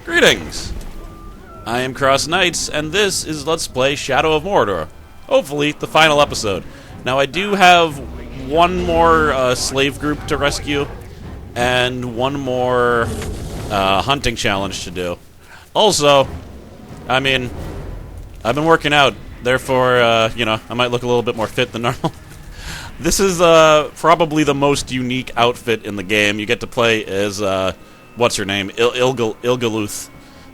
Greetings! I am CrossKnights, and this is Let's Play Shadow of Mordor. Hopefully, the final episode. Now, I do have one more slave group to rescue, and one more hunting challenge to do. Also, I mean, I've been working out, therefore, you know, I might look a little bit more fit than normal. This is probably the most unique outfit in the game. You get to play as, what's her name? Ilgaluth.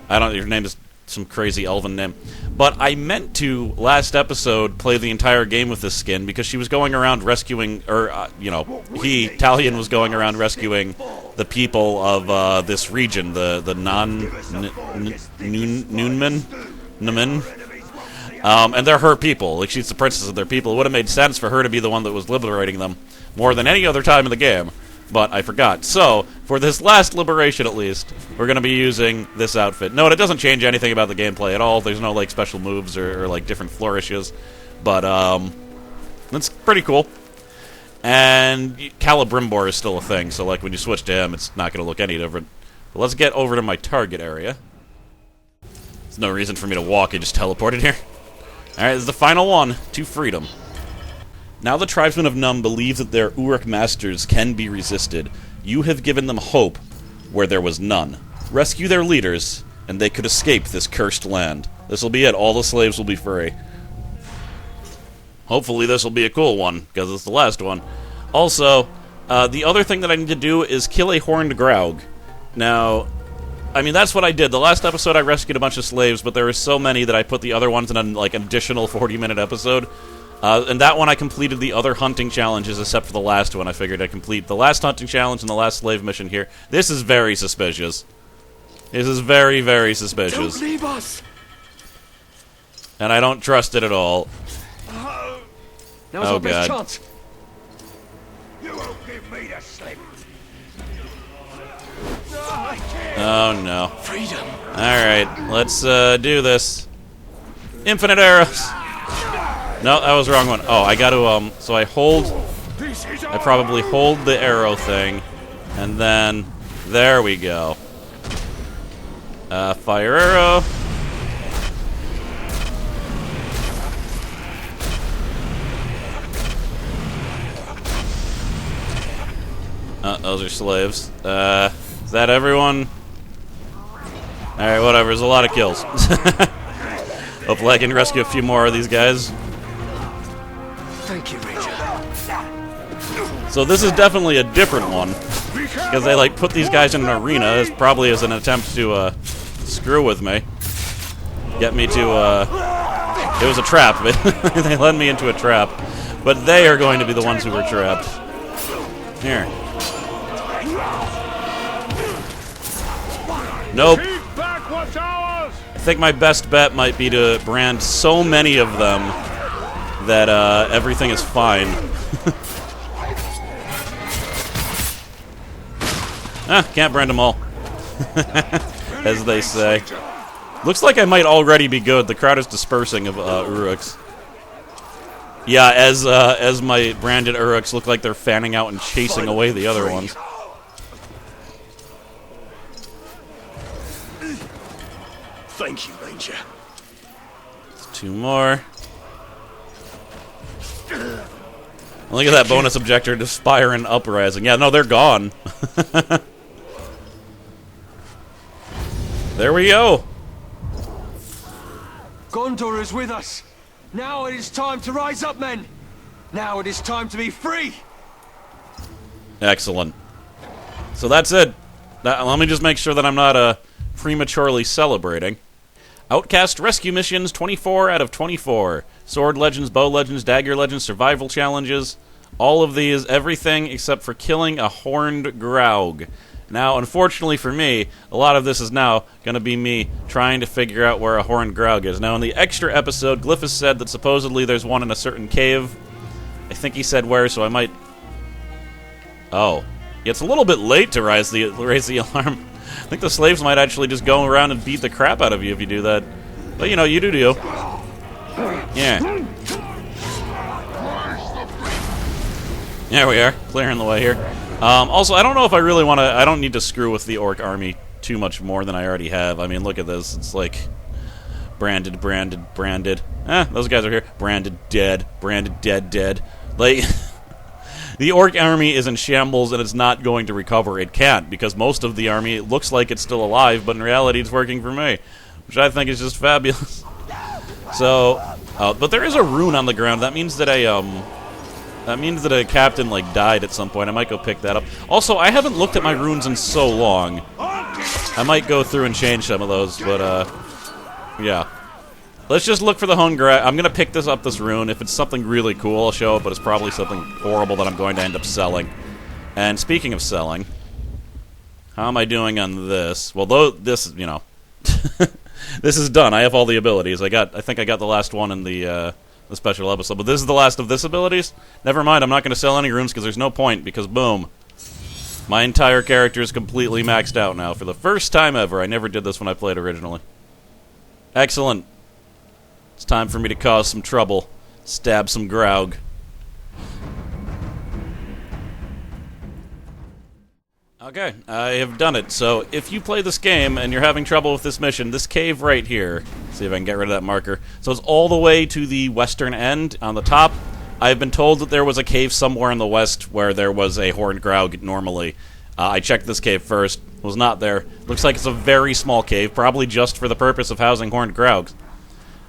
I don't know, her name is some crazy elven name. But I meant to, last episode, play the entire game with this skin, because she was going around rescuing, or, you know, Talion was going around rescuing the people of this region, the Noonmen. And they're her people. Like, she's the princess of their people. It would have made sense for her to be the one that was liberating them more than any other time in the game. But I forgot. So, for this last liberation at least, we're going to be using this outfit. No, it doesn't change anything about the gameplay at all. There's no, like, special moves or like, different flourishes. But, that's pretty cool. And Celebrimbor is still a thing, so, like, when you switch to him, it's not going to look any different. But let's get over to my target area. There's no reason for me to walk. I just teleported here. Alright, this is the final one, to freedom. Now the tribesmen of Num believe that their Uruk masters can be resisted. You have given them hope where there was none. Rescue their leaders, and they could escape this cursed land. This will be it. All the slaves will be free. Hopefully this will be a cool one, because it's the last one. Also, the other thing that I need to do is kill a horned graug. Now, I mean, that's what I did. The last episode I rescued a bunch of slaves, but there were so many that I put the other ones in an additional 40-minute episode. And that one I completed the other hunting challenges except for the last one. I figured I'd complete the last hunting challenge and the last slave mission here. This is very suspicious. This is very, very suspicious. Don't leave us! And I don't trust it at all. Now's our best chance. You won't give me the slip. Oh no. Freedom. Alright, let's do this. Infinite arrows. No, that was the wrong one. Oh, I gotta, so I probably hold the arrow thing, and then, there we go. Fire arrow. Those are slaves. Is that everyone? Alright, whatever, there's a lot of kills. Hopefully I can rescue a few more of these guys. Thank you, Ranger. So this is definitely a different one, because they like put these guys in an arena, as probably as an attempt to screw with me, get me to it was a trap. They led me into a trap, but they are going to be the ones who were trapped. Here. Nope. I think my best bet might be to brand so many of them that everything is fine. Can't brand them all. As they say. Looks like I might already be good. The crowd is dispersing of Uruks. Yeah, as my branded Uruks look like they're fanning out and chasing away the other ones. Thank you, Ranger. Two more. Look at that bonus objector, Spire and Uprising. Yeah, no, they're gone. There we go. Gondor is with us. Now it is time to rise up, men. Now it is time to be free. Excellent. So that's it. Let me just make sure that I'm not prematurely celebrating. Outcast Rescue Missions, 24 out of 24. Sword Legends, Bow Legends, Dagger Legends, Survival Challenges. All of these, everything except for killing a horned graug. Now, unfortunately for me, a lot of this is now going to be me trying to figure out where a horned graug is. Now, in the extra episode, Glyphus said that supposedly there's one in a certain cave. I think he said where, so I might... Oh. Yeah, it's a little bit late to raise the alarm. I think the slaves might actually just go around and beat the crap out of you if you do that. But, you know, you do you. Yeah. There we are, clearing the way here. Also, I don't know if I really want to... I don't need to screw with the orc army too much more than I already have. I mean, look at this. It's like branded, branded, branded. Those guys are here. Branded, dead. Branded, dead, dead. Like, the orc army is in shambles, and it's not going to recover. It can't, because most of the army, it looks like it's still alive, but in reality it's working for me, which I think is just fabulous. So, but there is a rune on the ground. That means that a captain, like, died at some point. I might go pick that up. Also, I haven't looked at my runes in so long. I might go through and change some of those, but, yeah. Let's just look for the Hungra. I'm gonna pick this rune. If it's something really cool, I'll show it, but it's probably something horrible that I'm going to end up selling. And speaking of selling, how am I doing on this? Well, though this, you know, this is done. I have all the abilities. I think I got the last one in the special episode, but this is the last of this abilities? Never mind, I'm not going to sell any runes because there's no point, because boom. My entire character is completely maxed out now for the first time ever. I never did this when I played originally. Excellent. It's time for me to cause some trouble. Stab some graug. Okay, I have done it. So, if you play this game and you're having trouble with this mission, this cave right here, see if I can get rid of that marker. So it's all the way to the western end on the top. I've been told that there was a cave somewhere in the west where there was a horned graug normally. I checked this cave first. Was not there. Looks like it's a very small cave, probably just for the purpose of housing horned graugs.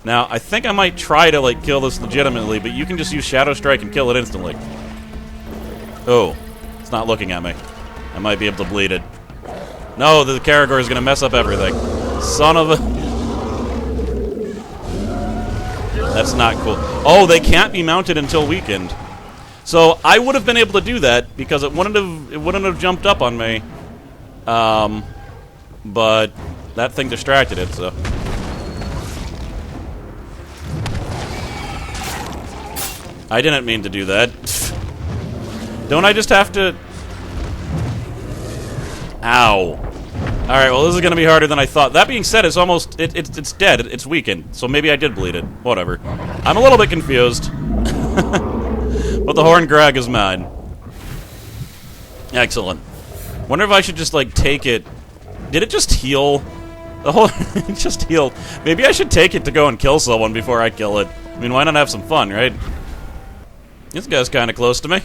Now, I think I might try to, like, kill this legitimately, but you can just use Shadow Strike and kill it instantly. Oh, it's not looking at me. I might be able to bleed it. No, the Caragor is going to mess up everything. Son of a... That's not cool. Oh, they can't be mounted until weakened. So, I would have been able to do that, because it wouldn't have jumped up on me. But that thing distracted it, so... I didn't mean to do that. Don't I just have to... Ow. Alright, well, this is gonna be harder than I thought. That being said, it's almost... It's dead. It's weakened. So maybe I did bleed it. Whatever. I'm a little bit confused. But the horned graug is mine. Excellent. Wonder if I should just, like, take it... Did it just heal? The whole... It just healed. Maybe I should take it to go and kill someone before I kill it. I mean, why not have some fun, right? This guy's kind of close to me.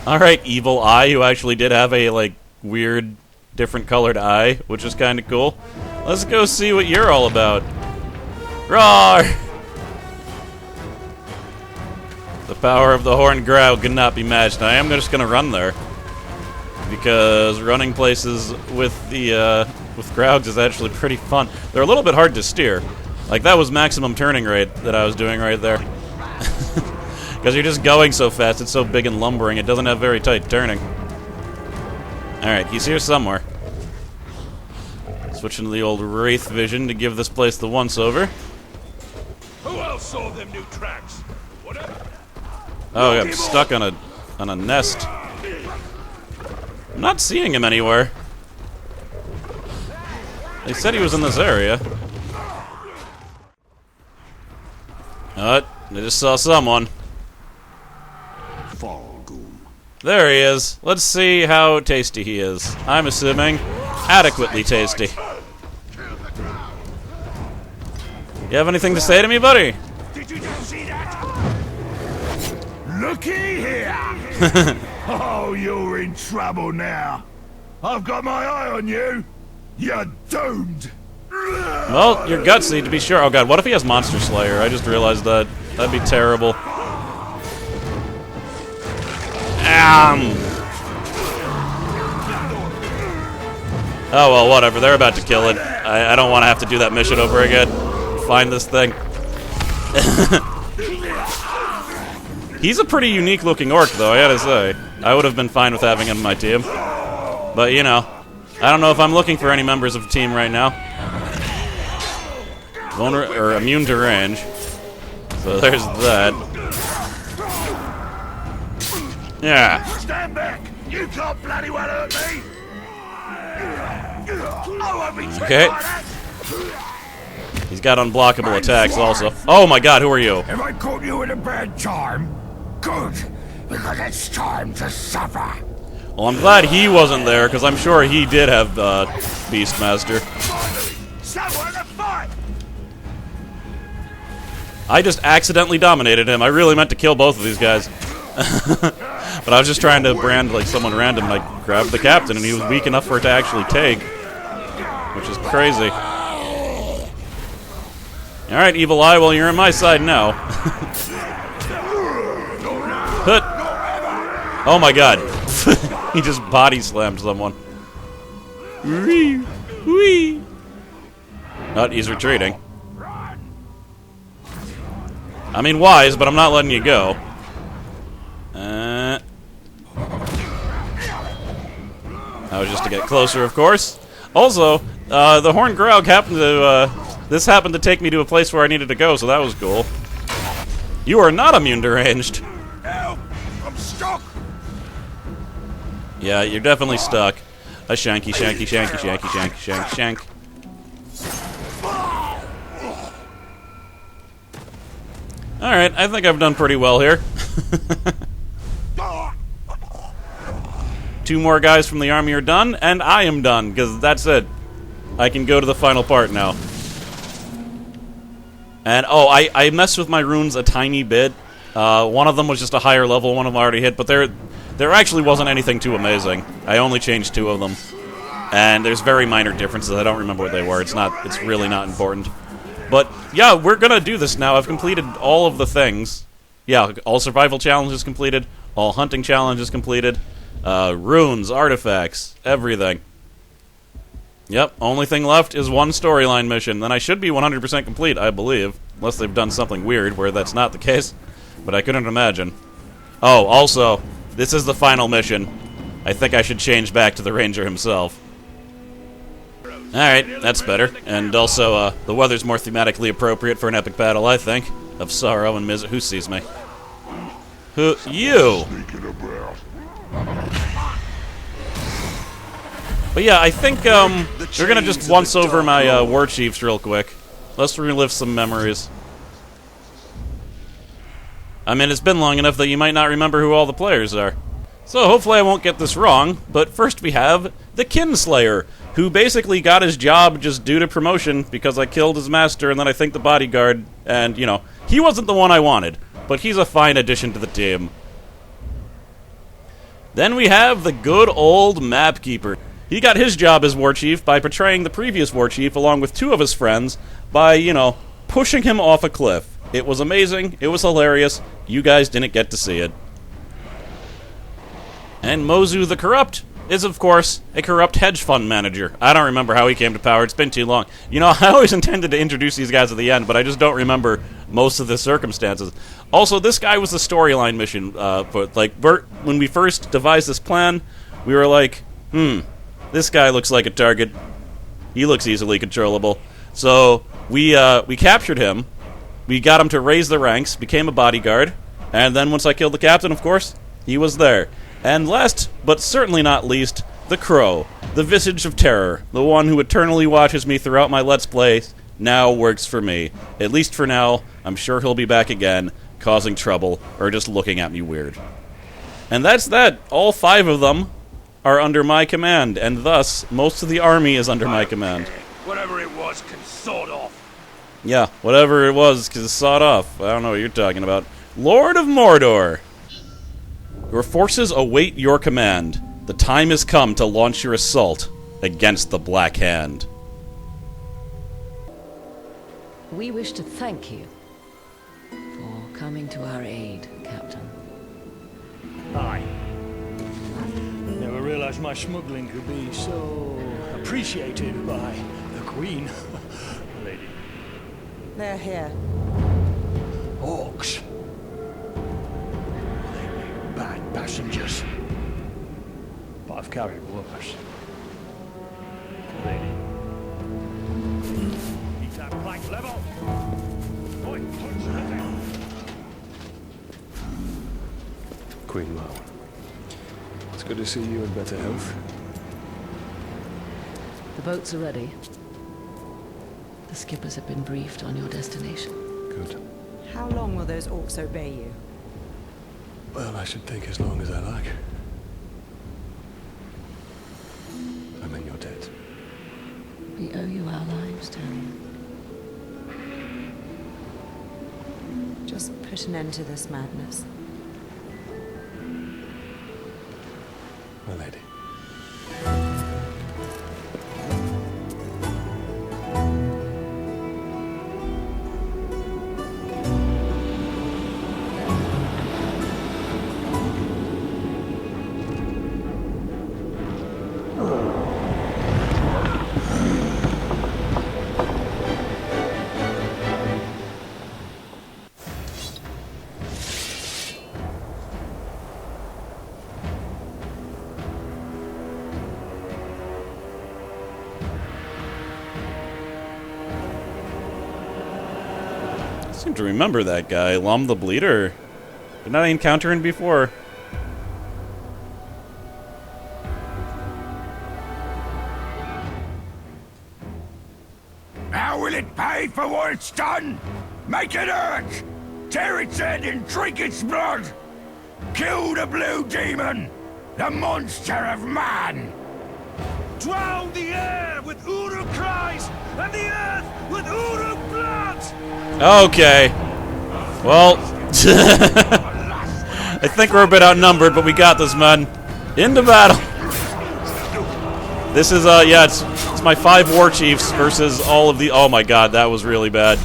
Alright, evil eye, who actually did have a, like, weird, different colored eye, which is kind of cool. Let's go see what you're all about. Roar! The power of the horned graug cannot be matched. I am just gonna run there. Because running places with the, with graugs is actually pretty fun. They're a little bit hard to steer. Like, that was maximum turning rate that I was doing right there. Because you're just going so fast, it's so big and lumbering, it doesn't have very tight turning. Alright, he's here somewhere. Switching to the old Wraith vision to give this place the once-over. Who else saw them new tracks? Whatever. Oh, I'm stuck on a nest. I'm not seeing him anywhere. They said he was in this area. I just saw someone. There he is. Let's see how tasty he is. I'm assuming adequately tasty. You have anything to say to me, buddy? Did you just see that? Looky here! Oh, you're in trouble now. I've got my eye on you. You're doomed. Well, you're gutsy to be sure. Oh god, what if he has Monster Slayer? I just realized that. That'd be terrible. Oh well, whatever. They're about to kill it. I don't want to have to do that mission over again. Find this thing. He's a pretty unique looking orc, though, I gotta say. I would have been fine with having him on my team. But, you know, I don't know if I'm looking for any members of the team right now. Immune to range. So there's that. Yeah. Stand back! You can't bloody well hurt me! I won't be tricked Okay. by that. He's got unblockable attacks also. Oh my god, who are you? Have I caught you at a bad time? Good, because it's time to suffer. Well, I'm glad he wasn't there, because I'm sure he did have Beastmaster. Someone to fight! I just accidentally dominated him. I really meant to kill both of these guys. But I was just trying to brand like someone random, and I grabbed the captain, and he was weak enough for it to actually take. Which is crazy. Alright, Evil Eye, well, you're on my side now. Hut. Oh my god. He just body slammed someone. Whee! Whee! Oh, he's retreating. I mean, wise, but I'm not letting you go. That was just to get closer, of course. Also, the Horned Graug happened to, this happened to take me to a place where I needed to go, so that was cool. You are not immune to ranged. Help! I'm stuck! Yeah, you're definitely stuck. A shanky, shanky, shanky, shanky, shanky, shank, shank. Alright, I think I've done pretty well here. 2 more guys from the army are done, and I am done, because that's it. I can go to the final part now. And, oh, I messed with my runes a tiny bit. One of them was just a higher level, one of them I already hit, but there actually wasn't anything too amazing. I only changed 2 of them. And there's very minor differences. I don't remember what they were. It's really not important. But, yeah, we're gonna do this now. I've completed all of the things. Yeah, all survival challenges completed, all hunting challenges completed, runes, artifacts, everything. Yep, only thing left is 1 storyline mission. Then I should be 100% complete, I believe. Unless they've done something weird where that's not the case. But I couldn't imagine. Oh, also, this is the final mission. I think I should change back to the Ranger himself. Alright, that's better. And also, the weather's more thematically appropriate for an epic battle, I think. Of sorrow and misery. Who sees me? Who? You! But yeah, I think, we're gonna just once over my, war chiefs real quick. Let's relive some memories. I mean, it's been long enough that you might not remember who all the players are. So hopefully I won't get this wrong, but first we have the Kinslayer, who basically got his job just due to promotion because I killed his master and then I think the bodyguard, and, you know, he wasn't the one I wanted, but he's a fine addition to the team. Then we have the good old Mapkeeper. He got his job as war chief by betraying the previous war chief along with 2 of his friends by, you know, pushing him off a cliff. It was amazing, it was hilarious, you guys didn't get to see it. And Mozu the Corrupt is, of course, a corrupt hedge fund manager. I don't remember how he came to power, it's been too long. You know, I always intended to introduce these guys at the end, but I just don't remember most of the circumstances. Also, this guy was the storyline mission, but, like, when we first devised this plan, we were like, this guy looks like a target. He looks easily controllable. So, we captured him, we got him to raise the ranks, became a bodyguard, and then once I killed the captain, of course, he was there. And last, but certainly not least, the Crow, the visage of terror, the one who eternally watches me throughout my Let's Play, now works for me. At least for now. I'm sure he'll be back again, causing trouble, or just looking at me weird. And that's that. All 5 of them are under my command, and thus, most of the army is under my command. Whatever it was can sort off. Yeah, whatever it was, because it's sawed off. I don't know what you're talking about. Lord of Mordor! Your forces await your command. The time has come to launch your assault against the Black Hand. We wish to thank you for coming to our aid, Captain. Aye. Never realized my smuggling could be so appreciated by the Queen. Lady. They're here. Orcs. They make bad passengers. But I've carried worse. Lady. Keep that plank level. Oi, touch nothing. Queen Mao. It's good to see you in better health. The boats are ready. The skippers have been briefed on your destination. Good. How long will those orcs obey you? Well, I should think as long as I like. owe you our lives, Tony. Just put an end to this madness. My lady. I seem to remember that guy, Lum the Bleeder. Didn't I encounter him before? How will it pay for what it's done? Make it hurt! Tear its head and drink its blood! Kill the blue demon! The monster of man! Drown the air with Uru cries and the earth with Uru blood! Okay. Well, I think we're a bit outnumbered, but we got this, men. Into battle. This is, yeah, it's my 5 war chiefs versus all of the... Oh my god, that was really bad.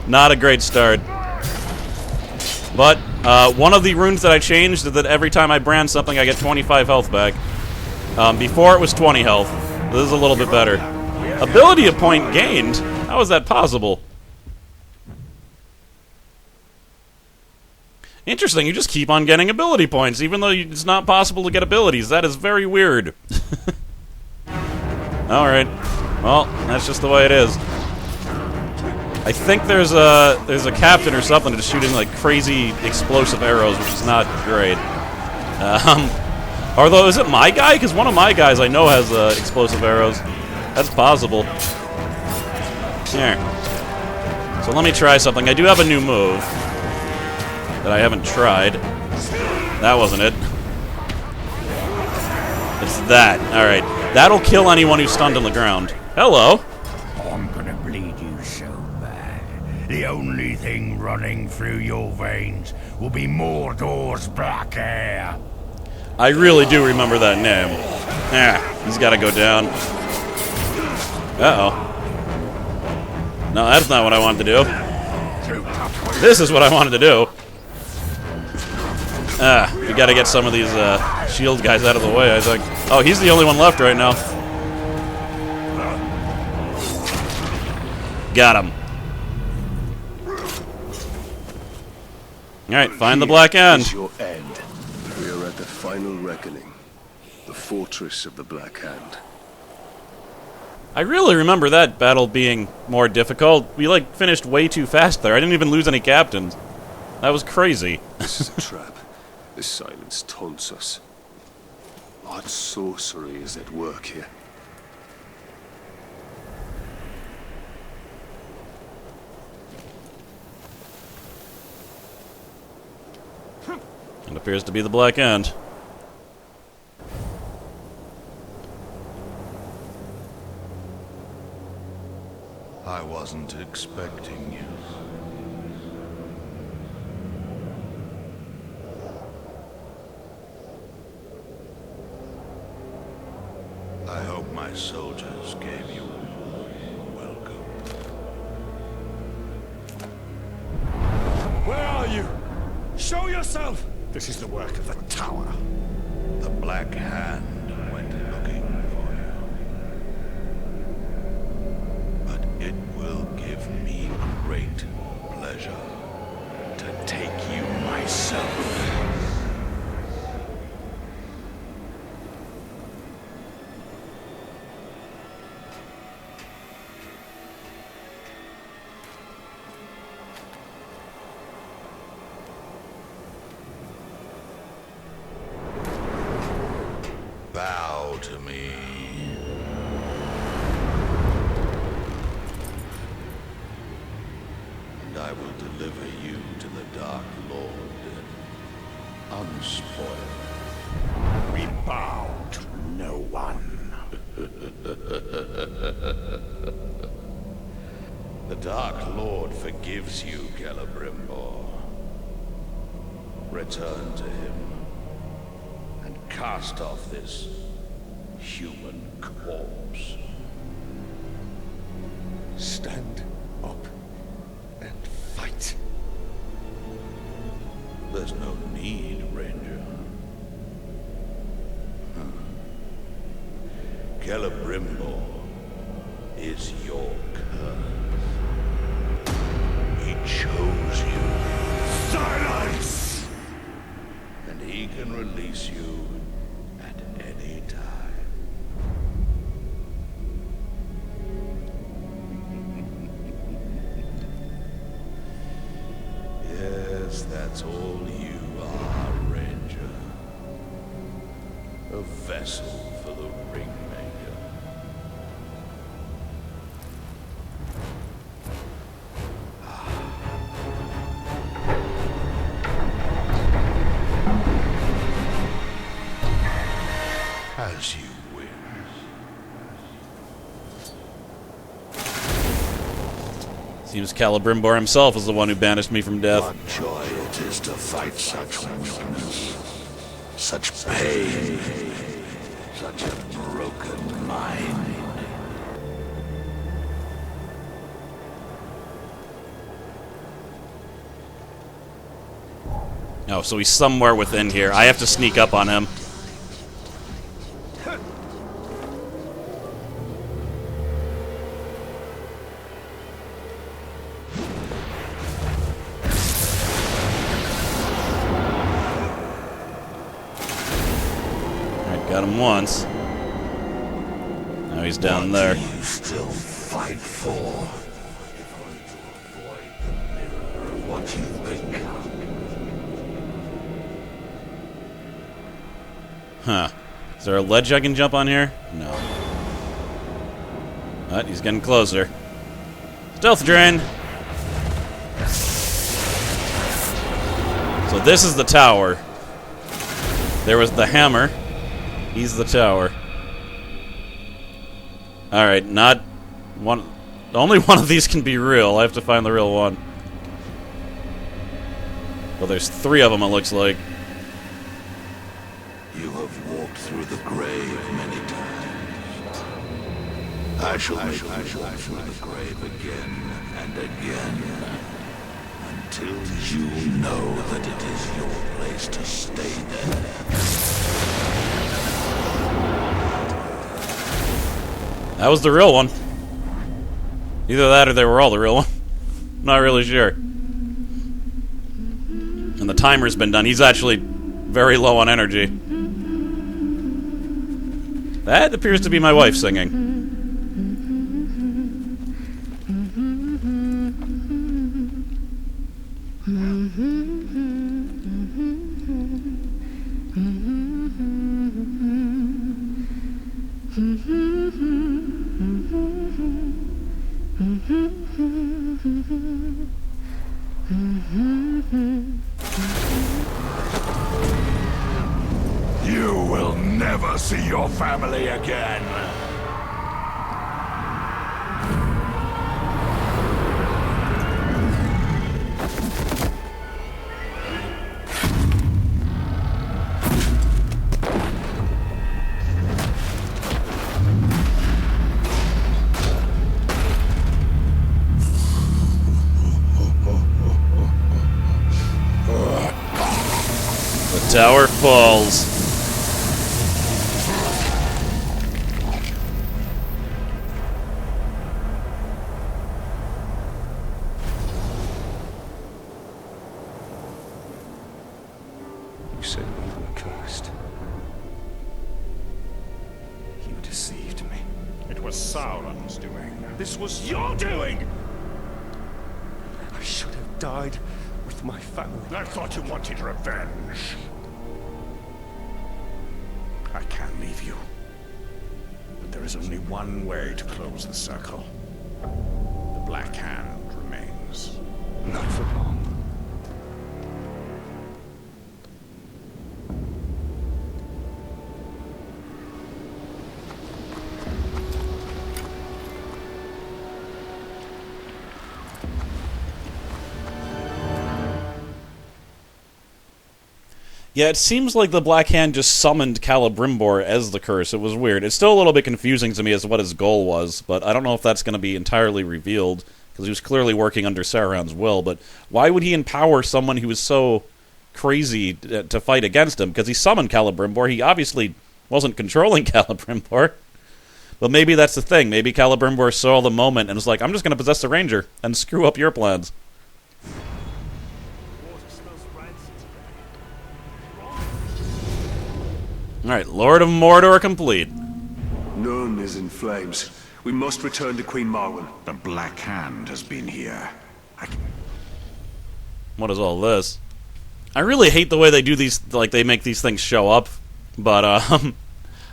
Not a great start. But, one of the runes that I changed is that every time I brand something, I get 25 health back. Before it was 20 health. This is a little bit better. Ability point gained? How is that possible? Interesting, you just keep on getting ability points, even though it's not possible to get abilities. That is very weird. Alright. Well, that's just the way it is. I think there's a captain or something just shooting like crazy explosive arrows, which is not great. Although, is it my guy? Because one of my guys I know has explosive arrows. That's possible. Here. So let me try something. I do have a new move that I haven't tried. That wasn't it. It's that. Alright. That'll kill anyone who's stunned on the ground. Hello. I'm gonna bleed you so bad. The only thing running through your veins will be Mordor's black hair. I really do remember that name. Ah, he's gotta go down. Uh-oh. No, that's not what I wanted to do. This is what I wanted to do. Ah, we gotta get some of these shield guys out of the way, I think. Oh, he's the only one left right now. Got him. Alright, find the Black End. Is your end. We are at the final reckoning. The fortress of the Black Hand. I really remember that battle being more difficult. We, like, finished way too fast there. I didn't even lose any captains. That was crazy. This is a trap. This silence taunts us. What sorcery is at work here? It appears to be the Black End. I wasn't expecting you. I hope my soldiers gave you welcome. Where are you? Show yourself! This is the work of the tower. The Black Hand went looking for you. But it will give me great pleasure to take you myself. Bow to me. And I will deliver you to the Dark Lord, unspoiled. We bow to no one. Dark Lord forgives you, Celebrimbor. Return to him and cast off this human corpse. Stand up and fight. There's no need, Ranger. Celebrimbor is your curse. He chose you. Silence! And he can release you at any time. Yes, that's all you are, Ranger. A vessel for the Ringmaker. As you wish. Seems Celebrimbor himself is the one who banished me from death. What joy it is to fight such weakness, such pain, such a broken mind. Oh, so he's somewhere within here. I have to sneak up on him. Alright, got him once. Now he's down there. What do you still fight for? What you've become. Huh. Is there a ledge I can jump on here? No. But he's getting closer. Stealth drain! So this is the tower. There was the hammer. He's the tower. Alright, not one. Only one of these can be real. I have to find the real one. Well, there's 3 of them, it looks like. You have walked through the grave many times. I shall make you walk through the grave again and again, until you know that it is your place to stay there. That was the real one. Either that or they were all the real one. Not really sure. And the timer's been done. He's actually very low on energy. That appears to be my wife singing. You will never see your family again. The tower falls. You said we were cursed. You deceived me. It was Sauron's doing. This was your doing! I should have died with my family. I thought you wanted revenge. I can't leave you. But there is only one way to close the circle. The Black Hand remains. Not for long. Yeah, it seems like the Black Hand just summoned Celebrimbor as the curse. It was weird. It's still a little bit confusing to me as to what his goal was, but I don't know if that's going to be entirely revealed, because he was clearly working under Sauron's will. But why would he empower someone who was so crazy to fight against him? Because he summoned Celebrimbor. He obviously wasn't controlling Celebrimbor. But maybe that's the thing. Maybe Celebrimbor saw the moment and was like, I'm just going to possess the Ranger and screw up your plans. Alright, Lord of Mordor complete. None is in flames. We must return to Queen Marwen. The Black Hand has been here. What is all this? I really hate the way they do these, like they make these things show up. But,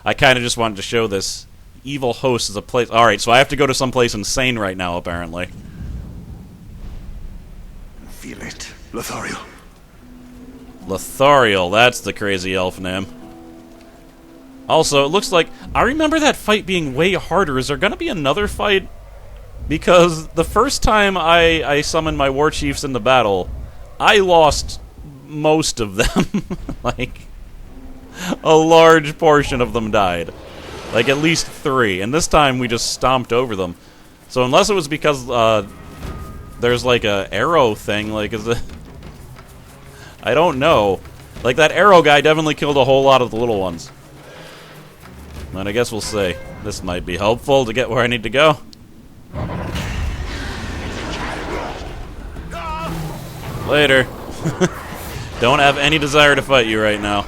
I kind of just wanted to show this. Evil host is a place... Alright, so I have to go to someplace insane right now, apparently. Feel it. Lothariel. Lothariel, that's the crazy elf name. Also, it looks like... I remember that fight being way harder. Is there going to be another fight? Because the first time I summoned my war chiefs into battle, I lost most of them. Like, a large portion of them died. Like, at least 3. And this time, we just stomped over them. So unless it was because there's, like, a arrow thing, like, is it... I don't know. Like, that arrow guy definitely killed a whole lot of the little ones. But I guess we'll see. This might be helpful to get where I need to go. Later. Don't have any desire to fight you right now.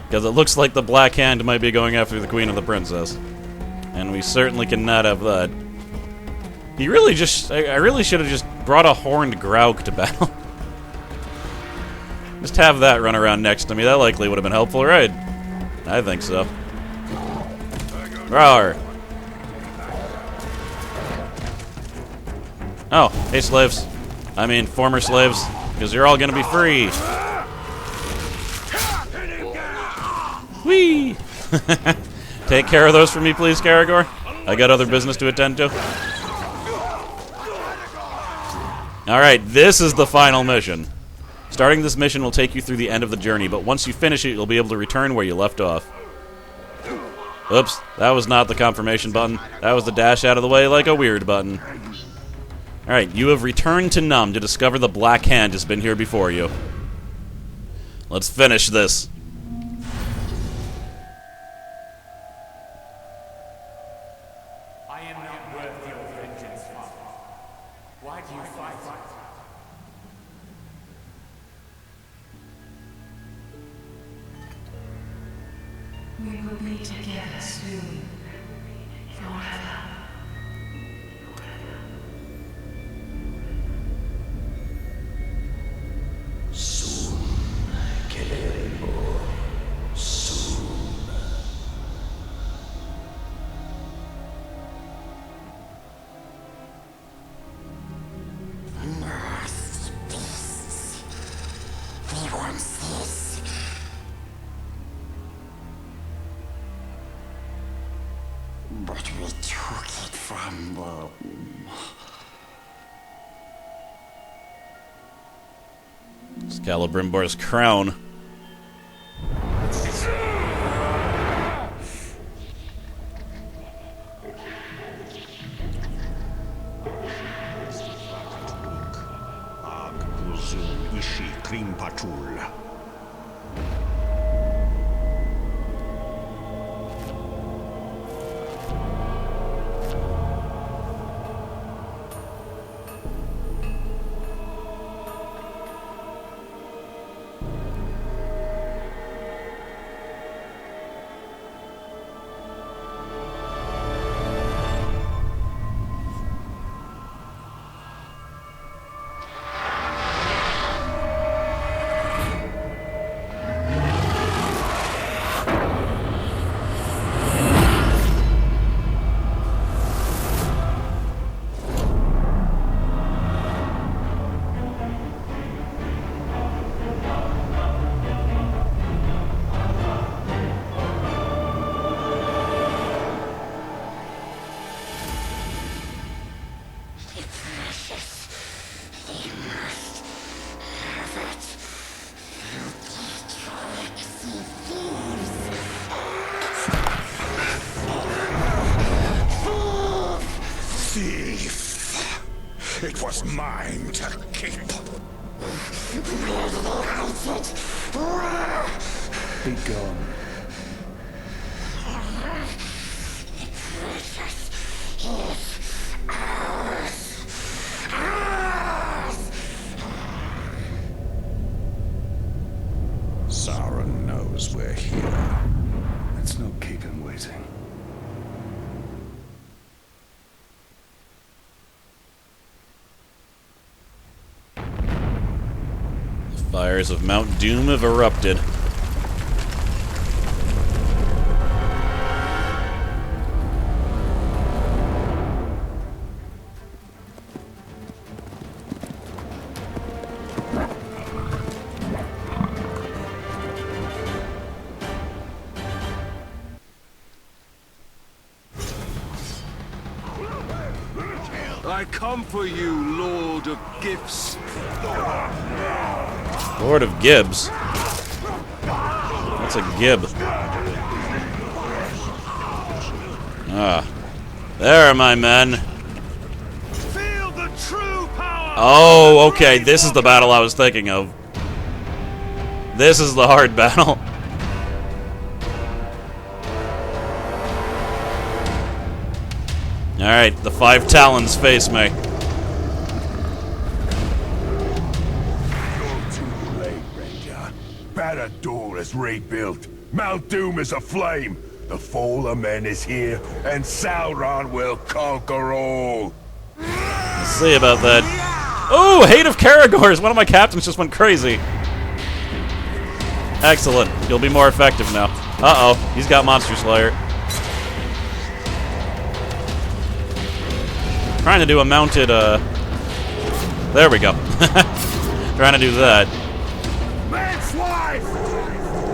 Because it looks like the Black Hand might be going after the Queen and the Princess. And we certainly cannot have that. He really just... I really should have just brought a horned graug to battle. Just have that run around next to me. That likely would have been helpful, right? I think so. Rawr. Oh, hey slaves. I mean, former slaves. Because you're all gonna be free. Whee! Take care of those for me, please, Caragor. I got other business to attend to. Alright, this is the final mission. Starting this mission will take you through the end of the journey, but once you finish it, you'll be able to return where you left off. Oops, that was not the confirmation button. That was the dash out of the way like a weird button. Alright, you have returned to Num to discover the Black Hand has been here before you. Let's finish this. I am not worthy of vengeance, Father. Why do you fight? We will be together soon. Forever. Soon, Celebrimbor. Soon. We won't cease. But we took it from them. It's Celebrimbor's crown. Ag Guzul Ishi Krimpachul. thief. It was mine to keep. Be gone. Sauron knows we're here. Let's not keep him waiting. The fires of Mount Doom have erupted. I come for you, Lord of Gifts. Lord of Gibbs. What's a Gib? Ah. There are my men. Feel the true power. Oh, okay. This is the battle I was thinking of. This is the hard battle. Alright, the 5 Talons face me. You're too late, Ranger. Barad-dûr is rebuilt. Mount Doom is aflame. The fall of men is here, and Sauron will conquer all. Let's see about that. Oh, Hate of Caragors! One of my captains just went crazy. Excellent. You'll be more effective now. Uh-oh, he's got Monster Slayer. Trying to do a mounted, there we go. Trying to do that. Man's wife!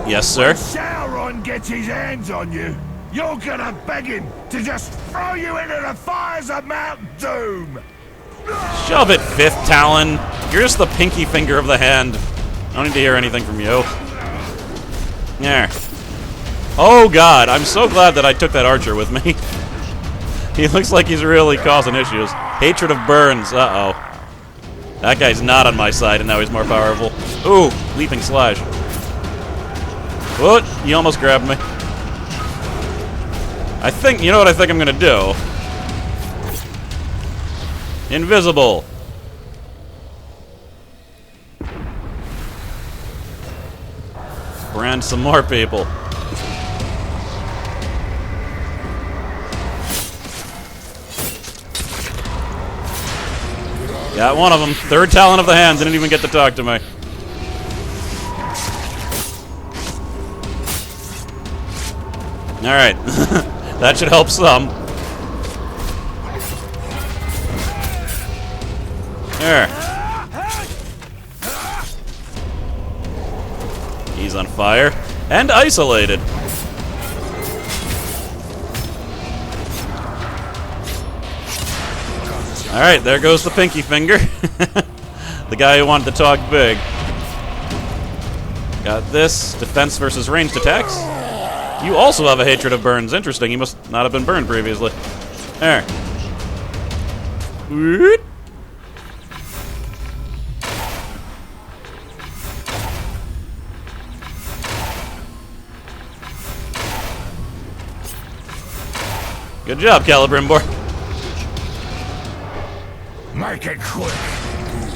Yes, sir. When Sauron gets his hands on you, you're gonna beg him to just throw you into the fires of Mount Doom! Shove it, 5th Talon. You're just the pinky finger of the hand. I don't need to hear anything from you. There. Oh, God. I'm so glad that I took that archer with me. He looks like he's really causing issues. Hatred of Burns. Uh-oh. That guy's not on my side, and now he's more powerful. Ooh, leaping slash. What? He almost grabbed me. I think, you know what I think I'm gonna do? Invisible. Brand some more people. Got one of them. 3rd Talon of the Hands. Didn't even get to talk to me. Alright. That should help some. There. He's on fire. And isolated. Alright, there goes the pinky finger. The guy who wanted to talk big. Got this. Defense versus ranged attacks. You also have a hatred of burns. Interesting. You must not have been burned previously. There. Whoop. Good job, Celebrimbor. Make it quick.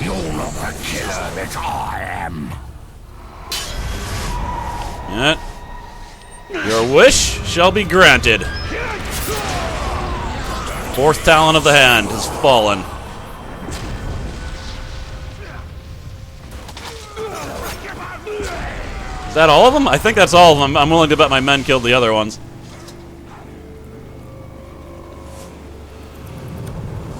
You're not the killer that I am. Yeah. Your wish shall be granted. 4th Talon of the Hand has fallen. Is that all of them? I think that's all of them. I'm willing to bet my men killed the other ones.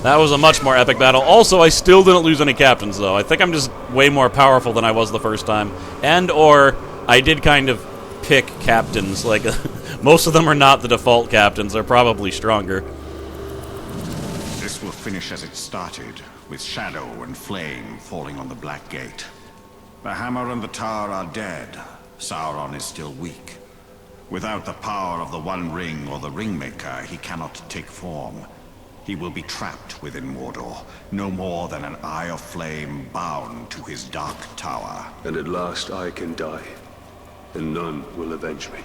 That was a much more epic battle. Also, I still didn't lose any captains, though. I think I'm just way more powerful than I was the first time. And, or, I did kind of pick captains. Like, most of them are not the default captains. They're probably stronger. This will finish as it started, with shadow and flame falling on the Black Gate. The hammer and the tower are dead. Sauron is still weak. Without the power of the One Ring or the Ringmaker, he cannot take form. He will be trapped within Mordor, no more than an eye of flame bound to his dark tower. And at last I can die, and none will avenge me.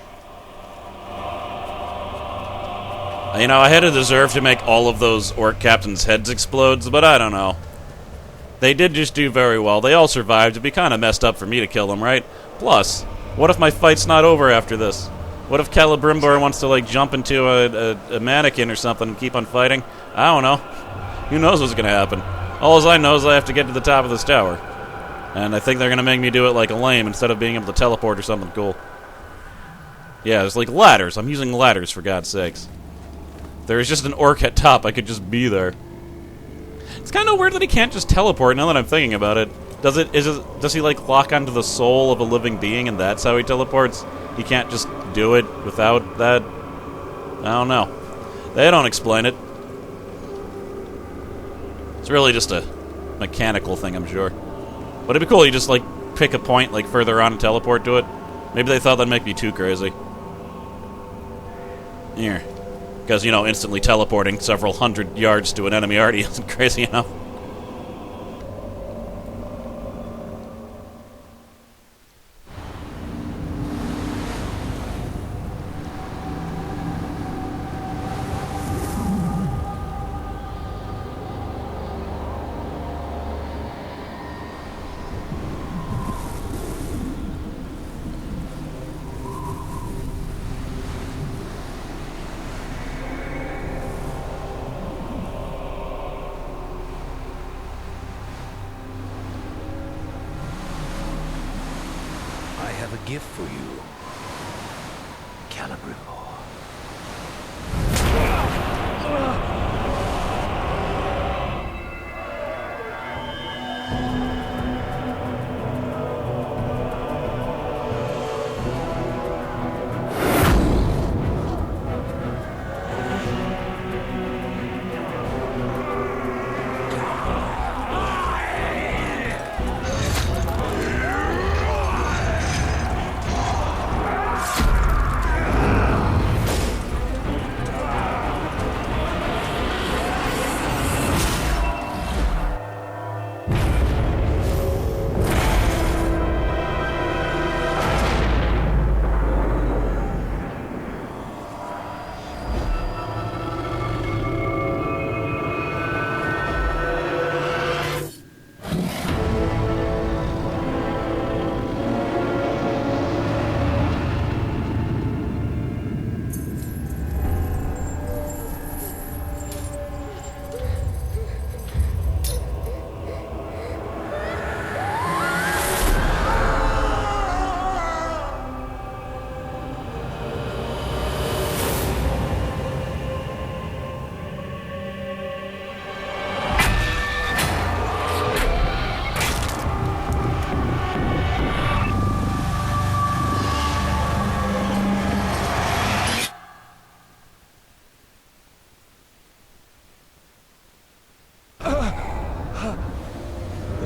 You know, I had a deserve to make all of those orc captains' heads explode, but I don't know. They did just do very well. They all survived. It'd be kind of messed up for me to kill them, right? Plus, what if my fight's not over after this? What if Celebrimbor wants to, like, jump into a mannequin or something and keep on fighting? I don't know. Who knows what's going to happen? All I know is I have to get to the top of this tower. And I think they're going to make me do it like a lame instead of being able to teleport or something cool. Yeah, there's, like, ladders. I'm using ladders, for God's sakes. If there was just an orc at top, I could just be there. It's kind of weird that he can't just teleport, now that I'm thinking about it. Does he, like, lock onto the soul of a living being, and that's how he teleports? He can't just do it without that? I don't know. They don't explain it. It's really just a mechanical thing, I'm sure. But it'd be cool, you just, like, pick a point, like, further on and teleport to it. Maybe they thought that'd make me too crazy. Here. Because, you know, instantly teleporting several hundred yards to an enemy already isn't crazy enough. I have a gift for you, Celebrimbor.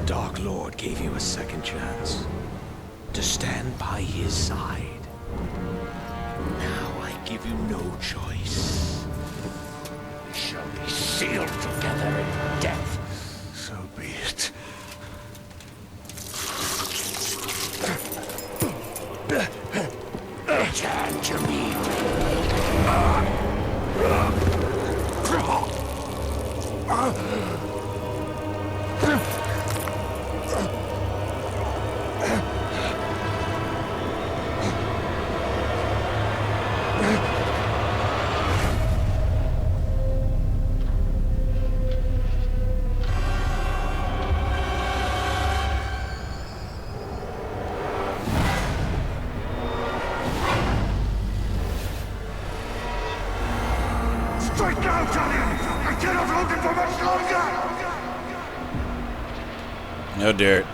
Dark Lord gave you a second chance to stand by his side. Now I give you no choice. We shall be sealed together in death. So be it. Return to me. Strike now, Talia! I cannot hold it for much longer! Oh dear.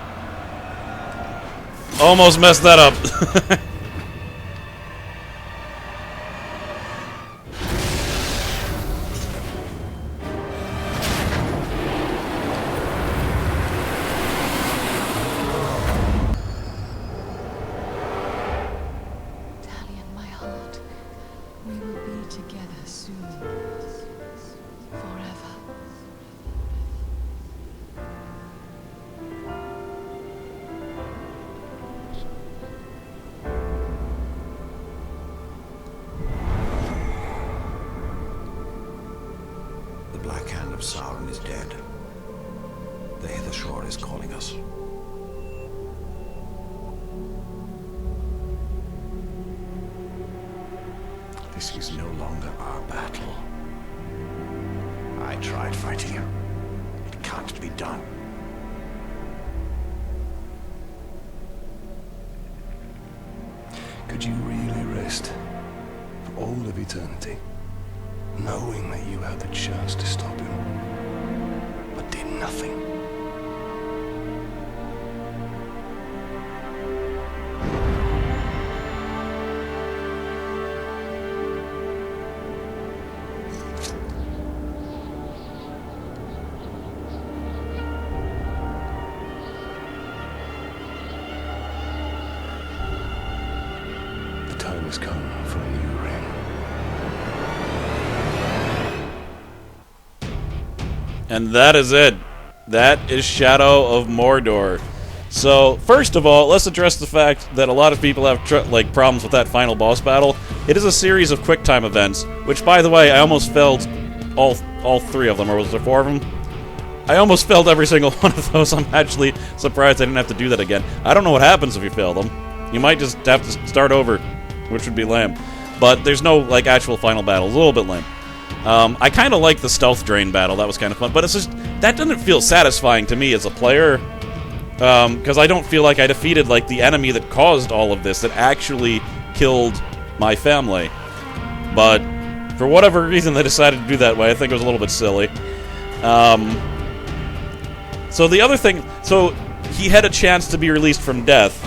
Almost messed that up. Talion, my heart, we will be together soon. Forever. The Hithershore is calling us. This is no longer our battle. I tried fighting you. It can't be done. Could you really rest for all of eternity, knowing that you had the chance to stop him, but did nothing? The time has come for a new ring. And that is it. That is Shadow of Mordor. So, first of all, let's address the fact that a lot of people have problems with that final boss battle. It is a series of quick-time events, which, by the way, I almost failed all three of them, or was there four of them? I almost failed every single one of those. I'm actually surprised I didn't have to do that again. I don't know what happens if you fail them. You might just have to start over, which would be lame. But there's no, actual final battle. It's a little bit lame. I kind of like the stealth drain battle. That was kind of fun. But it's just, that doesn't feel satisfying to me as a player. Because I don't feel like I defeated, the enemy that caused all of this, that actually killed my family. But for whatever reason they decided to do that way. I think it was a little bit silly. So the other thing... So, he had a chance to be released from death,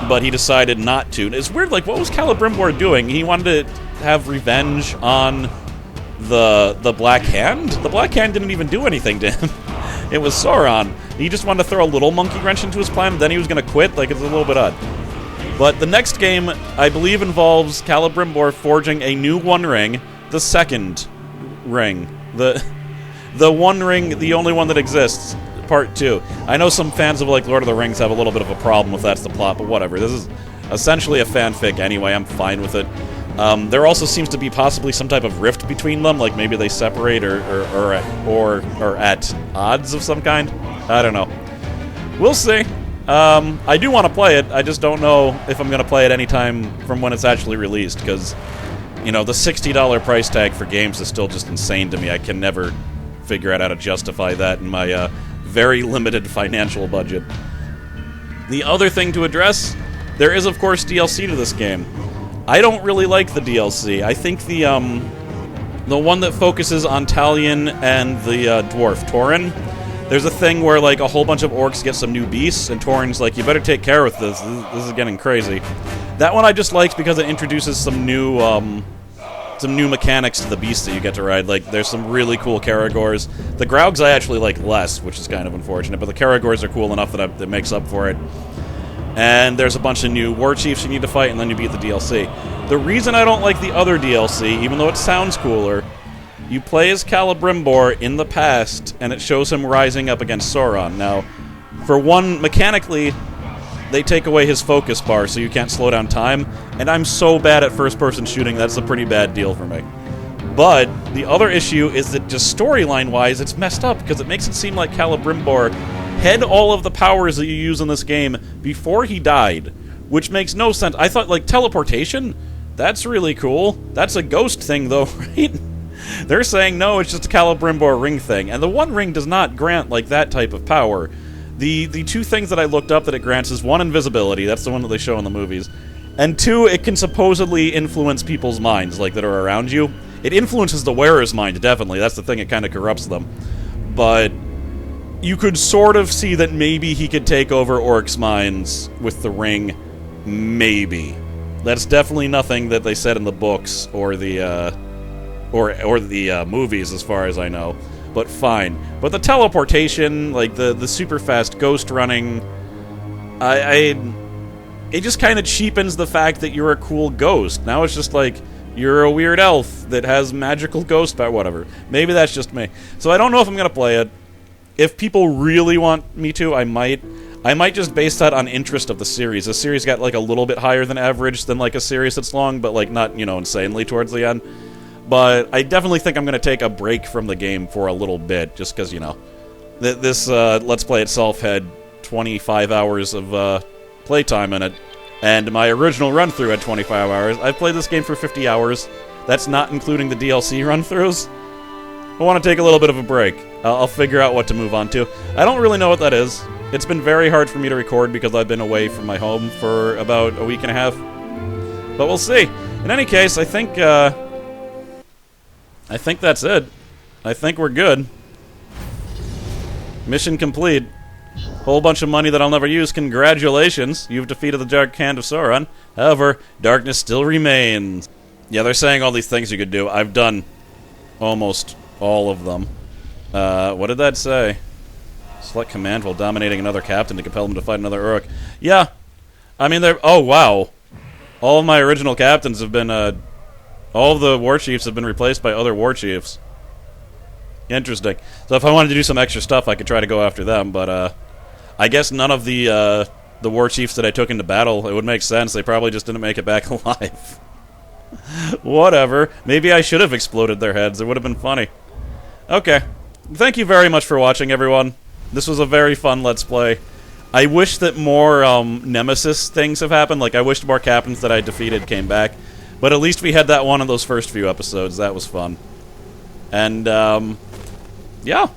but he decided not to. It's weird, what was Celebrimbor doing? He wanted to have revenge on the Black Hand? The Black Hand didn't even do anything to him. It was Sauron. He just wanted to throw a little monkey wrench into his plan, and then he was going to quit? It's a little bit odd. But the next game, I believe, involves Celebrimbor forging a new One Ring, the second ring. The One Ring, the only one that exists. Part 2. I know some fans of Lord of the Rings have a little bit of a problem with that's the plot, but whatever. This is essentially a fanfic anyway. I'm fine with it. There also seems to be possibly some type of rift between them, maybe they separate or at odds of some kind. I don't know. We'll see. I do want to play it. I just don't know if I'm going to play it anytime from when it's actually released, because, the $60 price tag for games is still just insane to me. I can never figure out how to justify that in my very limited financial budget. The other thing to address, there is of course DLC to this game. I don't really like the DLC. I think the one that focuses on Talion and the dwarf, Tauren, there's a thing where a whole bunch of orcs get some new beasts, and Tauren's you better take care of this. This is getting crazy. That one I just liked because it introduces some new mechanics to the beasts that you get to ride. There's some really cool Caragors. The Graugs I actually like less, which is kind of unfortunate, but the Caragors are cool enough that makes up for it. And there's a bunch of new war chiefs you need to fight, and then you beat the DLC. The reason I don't like the other DLC, even though it sounds cooler, you play as Celebrimbor in the past, and it shows him rising up against Sauron. Now, for one, mechanically, they take away his focus bar so you can't slow down time, and I'm so bad at first-person shooting, that's a pretty bad deal for me. But the other issue is that just storyline-wise, it's messed up, because it makes it seem like Celebrimbor had all of the powers that you use in this game before he died, which makes no sense. I thought, teleportation? That's really cool. That's a ghost thing, though, right? They're saying, no, it's just a Celebrimbor ring thing, and the One Ring does not grant, that type of power. The two things that I looked up that it grants is, one, invisibility, that's the one that they show in the movies, and two, it can supposedly influence people's minds, that are around you. It influences the wearer's mind, definitely, that's the thing, it kind of corrupts them. But you could sort of see that maybe he could take over orcs' minds with the ring, maybe. That's definitely nothing that they said in the books or the movies, as far as I know. But fine. But the teleportation, the super fast ghost running, it just kind of cheapens the fact that you're a cool ghost. Now it's just you're a weird elf that has magical ghost power, whatever. Maybe that's just me. So I don't know if I'm going to play it. If people really want me to, I might. I might just base that on interest of the series. The series got a little bit higher than average than a series that's long, but not, insanely towards the end. But I definitely think I'm going to take a break from the game for a little bit, just because, This Let's Play itself had 25 hours of playtime in it, and my original run-through had 25 hours. I've played this game for 50 hours. That's not including the DLC run-throughs. I want to take a little bit of a break. I'll figure out what to move on to. I don't really know what that is. It's been very hard for me to record because I've been away from my home for about a week and a half. But we'll see. In any case, I think that's it. I think we're good. Mission complete. Whole bunch of money that I'll never use. Congratulations. You've defeated the Dark Hand of Sauron. However, darkness still remains. Yeah, they're saying all these things you could do. I've done almost all of them. What did that say? Select command while dominating another captain to compel him to fight another Uruk. Yeah. I mean, they're... Oh, wow. All of my original captains have been, all of the war chiefs have been replaced by other war chiefs. Interesting. So if I wanted to do some extra stuff, I could try to go after them, but, I guess none of the war chiefs that I took into battle, it would make sense. They probably just didn't make it back alive. Whatever. Maybe I should have exploded their heads. It would have been funny. Okay. Thank you very much for watching, everyone. This was a very fun Let's Play. I wish that more Nemesis things have happened. Like, I wished more captains that I defeated came back. But at least we had that one in those first few episodes. That was fun. And, yeah.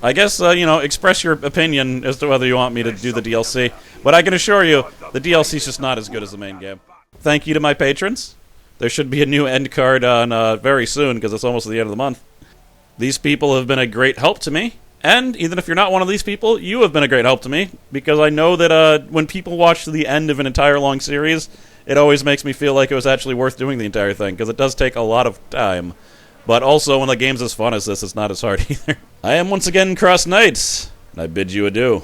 I guess, you know, express your opinion as to whether you want me to do the DLC. But I can assure you, the DLC's just not as good as the main game. Thank you to my patrons. There should be a new end card on very soon, because it's almost the end of the month. These people have been a great help to me. And even if you're not one of these people, you have been a great help to me, because I know that when people watch to the end of an entire long series, it always makes me feel like it was actually worth doing the entire thing, because it does take a lot of time. But also, when the game's as fun as this, it's not as hard either. I am once again CrossKnights, and I bid you adieu.